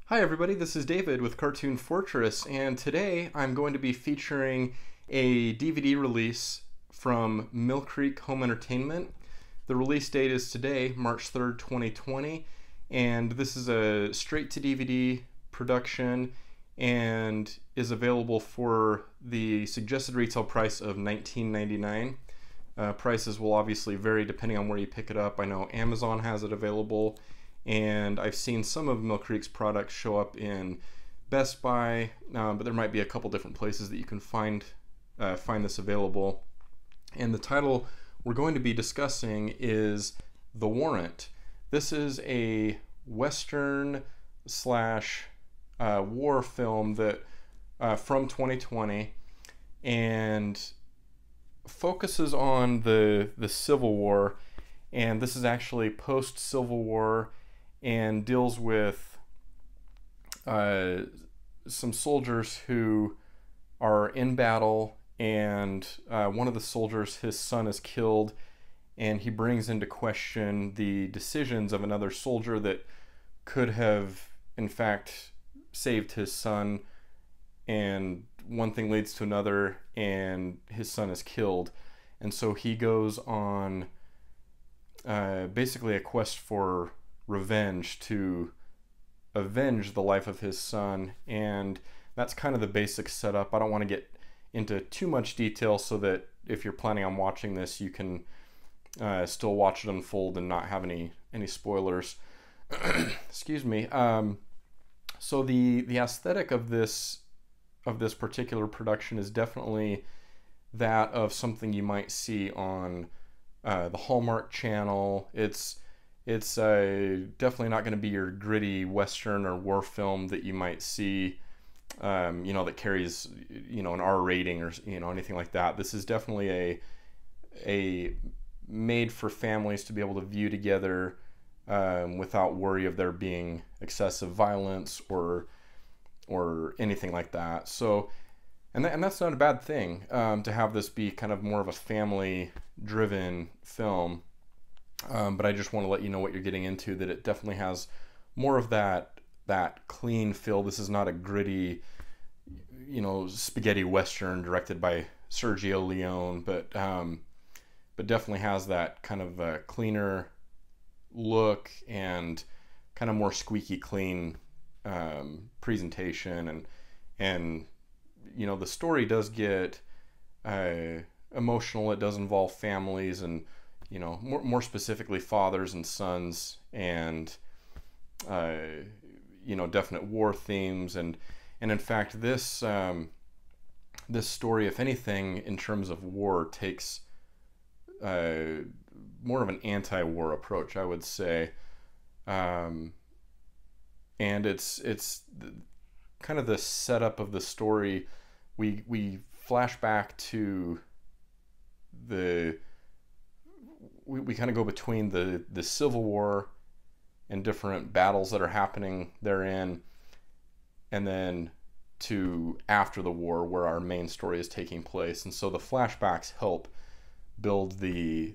Hi everybody, this is David with Cartoon Fortress, and today I'm going to be featuring a DVD release from Mill Creek Home Entertainment. The release date is today, March 3rd, 2020, and this is a straight-to-DVD production and is available for the suggested retail price of $19.99. Prices will obviously vary depending on where you pick it up. I know Amazon has it available, and I've seen some of Mill Creek's products show up in Best Buy, but there might be a couple different places that you can find this available. And the title we're going to be discussing is The Warrant. This is a Western slash war film that from 2020, and focuses on the Civil War, and this is actually post Civil War and deals with some soldiers who are in battle, and one of the soldiers, his son, is killed, and he brings into question the decisions of another soldier that could have in fact saved his son, and one thing leads to another and his son is killed. And so he goes on basically a quest for revenge to avenge the life of his son, and that's kind of the basic setup. I don't want to get into too much detail so that if you're planning on watching this, you can still watch it unfold and not have any spoilers. Excuse me. So the aesthetic of this particular production is definitely that of something you might see on the Hallmark Channel. It's definitely not going to be your gritty Western or war film that you might see, that carries, an R rating or, anything like that. This is definitely a made for families to be able to view together without worry of there being excessive violence or anything like that. So, and that's not a bad thing, to have this be kind of more of a family-driven film. But I just want to let you know what you're getting into, that it definitely has more of that clean feel. This is not a gritty, spaghetti western directed by Sergio Leone, but definitely has that kind of a cleaner look and kind of more squeaky clean presentation, and the story does get emotional. It does involve families, and more specifically fathers and sons, and definite war themes, and in fact this story, if anything, in terms of war, takes more of an anti-war approach, I would say. And it's kind of the setup of the story. We flash back to we kind of go between the Civil War and different battles that are happening therein, and then to after the war, where our main story is taking place. And so the flashbacks help build the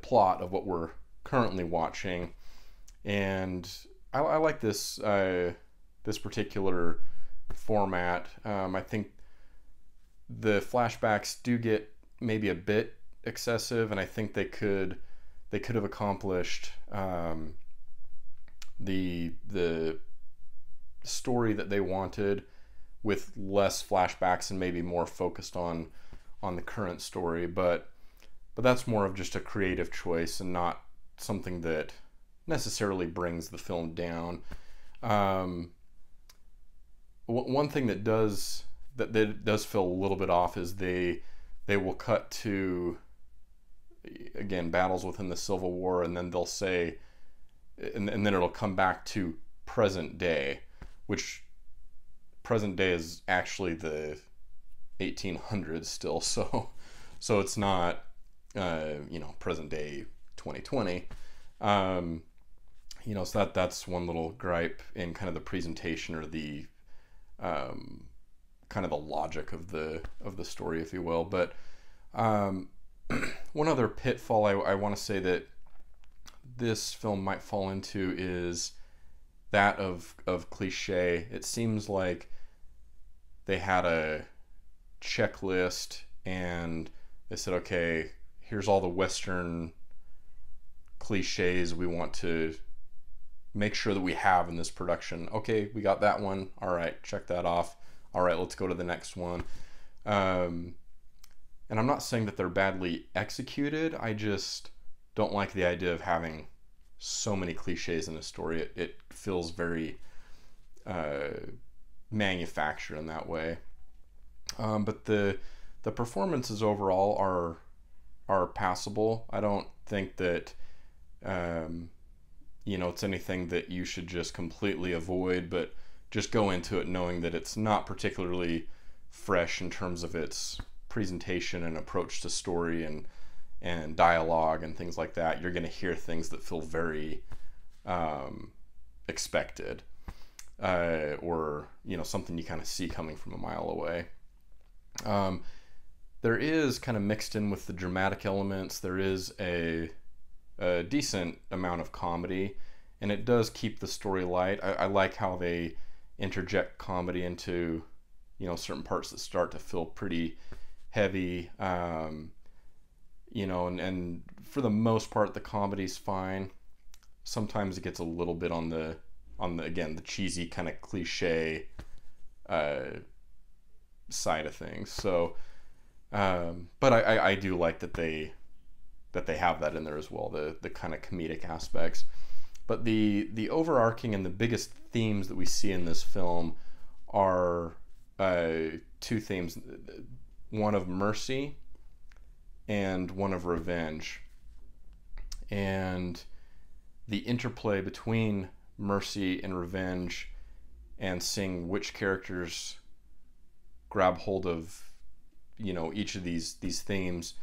plot of what we're currently watching. And I like this particular format. I think the flashbacks do get maybe a bit excessive, and I think they could have accomplished the story that they wanted with less flashbacks and maybe more focused on the current story. But that's more of just a creative choice and not something that necessarily brings the film down. One thing that does feel a little bit off is they will cut to, again, battles within the Civil War, and then they'll say, and then it'll come back to present day, which present day is actually the 1800s still, so it's not present day 2020. So that's one little gripe in kind of the presentation, or the kind of the logic of the story, if you will. But one other pitfall I want to say that this film might fall into is that of cliche. It seems like they had a checklist and they said, okay, here's all the Western cliches we want to make sure that we have in this production. Okay, we got that one. All right, check that off. All right, let's go to the next one. And I'm not saying that they're badly executed. I just don't like the idea of having so many cliches in a story. It feels very manufactured in that way. But the performances overall are passable. I don't think that it's anything that you should just completely avoid, but just go into it knowing that it's not particularly fresh in terms of its presentation and approach to story and dialogue and things like that. You're going to hear things that feel very expected, or something you kind of see coming from a mile away. There is kind of mixed in with the dramatic elements. There is a decent amount of comedy, and it does keep the story light. I like how they interject comedy into certain parts that start to feel pretty heavy, and for the most part the comedy's fine. Sometimes it gets a little bit on the again, the cheesy kind of cliche side of things. So but I do like that they have that in there as well, the kind of comedic aspects. But the overarching and the biggest themes that we see in this film are two themes, one of mercy and one of revenge. And the interplay between mercy and revenge, and seeing which characters grab hold of each of these themes,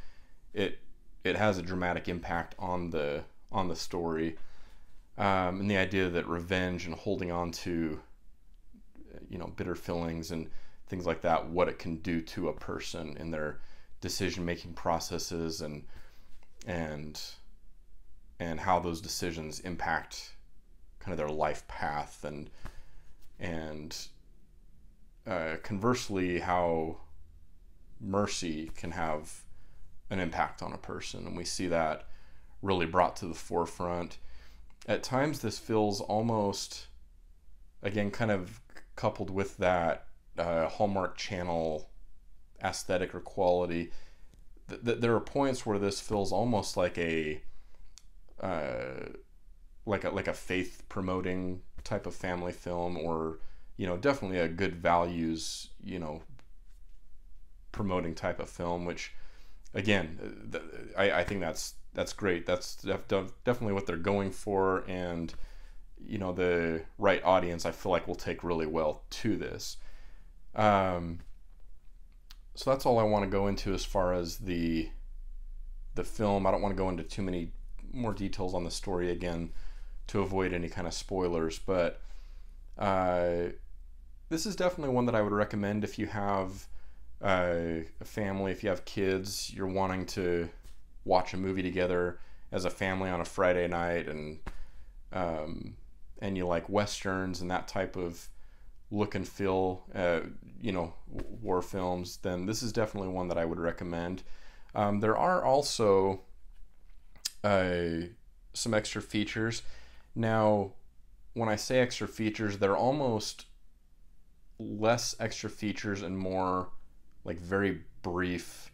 it has a dramatic impact on the story, and the idea that revenge and holding on to bitter feelings and things like that, what it can do to a person in their decision making processes, and how those decisions impact kind of their life path, and conversely how mercy can have an impact on a person. And we see that really brought to the forefront. At times this feels almost, again, kind of coupled with that Hallmark Channel aesthetic or quality, there are points where this feels almost like a faith promoting type of family film, or definitely a good values promoting type of film, which again, I think that's great. That's definitely what they're going for, and the right audience, I feel like, will take really well to this. So that's all I want to go into as far as the film. I don't want to go into too many more details on the story, again, to avoid any kind of spoilers, but this is definitely one that I would recommend if you have a family, if you have kids, you're wanting to watch a movie together as a family on a Friday night, and you like westerns and that type of look and feel, war films, then this is definitely one that I would recommend. There are also some extra features. Now, when I say extra features, they're almost less extra features and more like very brief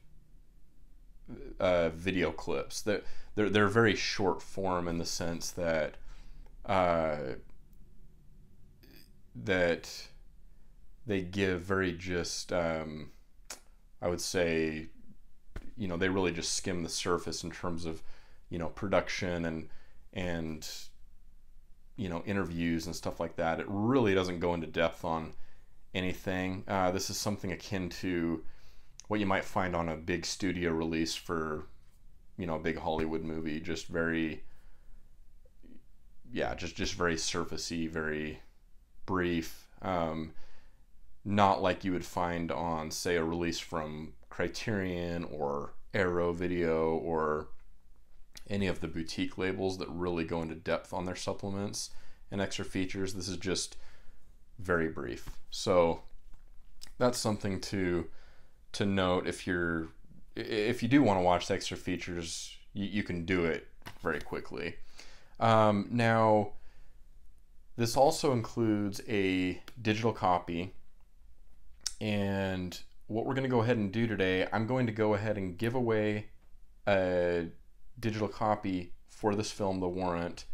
video clips. They're very short form in the sense that that they give very just I would say they really just skim the surface in terms of production and interviews and stuff like that. It really doesn't go into depth on anything. This is something akin to what you might find on a big studio release for a big Hollywood movie. Just very just very surfacey, very brief, not like you would find on, say, a release from Criterion or Arrow Video or any of the boutique labels that really go into depth on their supplements and extra features. This is just very brief. So that's something to note. If you do want to watch the extra features, you can do it very quickly. Now, this also includes a digital copy, and what we're going to go ahead and do today, I'm going to go ahead and give away a digital copy for this film, The Warrant.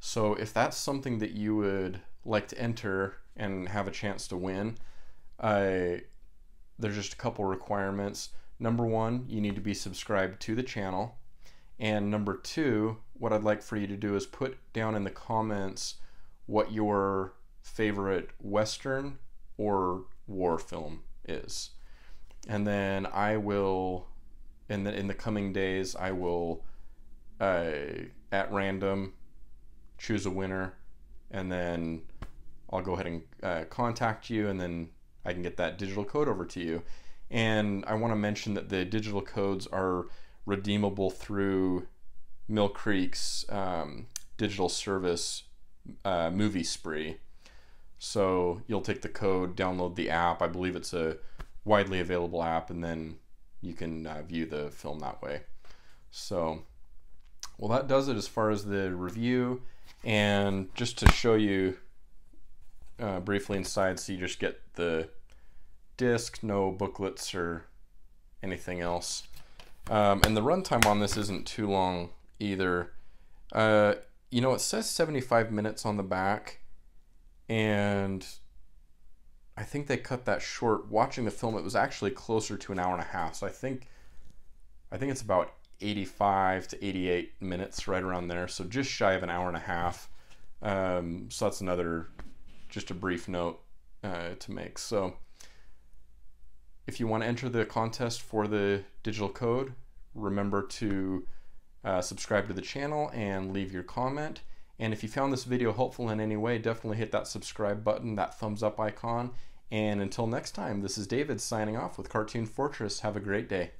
So if that's something that you would like to enter and have a chance to win, there's just a couple requirements. Number one, you need to be subscribed to the channel. And number two, what I'd like for you to do is put down in the comments what your favorite Western or war film is. And then I will, in the coming days, I will, at random, choose a winner, and then I'll go ahead and contact you, and then I can get that digital code over to you. And I want to mention that the digital codes are redeemable through Mill Creek's digital service, Movie Spree. So you'll take the code, download the app. I believe it's a widely available app, and then you can view the film that way. So, well, that does it as far as the review. And just to show you briefly inside, so you just get the disc, no booklets or anything else. And the runtime on this isn't too long either. You know, it says 75 minutes on the back, and I think they cut that short. Watching the film, it was actually closer to an hour and a half. So I think it's about 85 to 88 minutes, right around there. So just shy of an hour and a half. So that's just a brief note to make. So if you want to enter the contest for the digital code, remember to subscribe to the channel and leave your comment. And if you found this video helpful in any way, definitely hit that subscribe button, that thumbs up icon. And until next time, this is David signing off with Cartoon Fortress. Have a great day.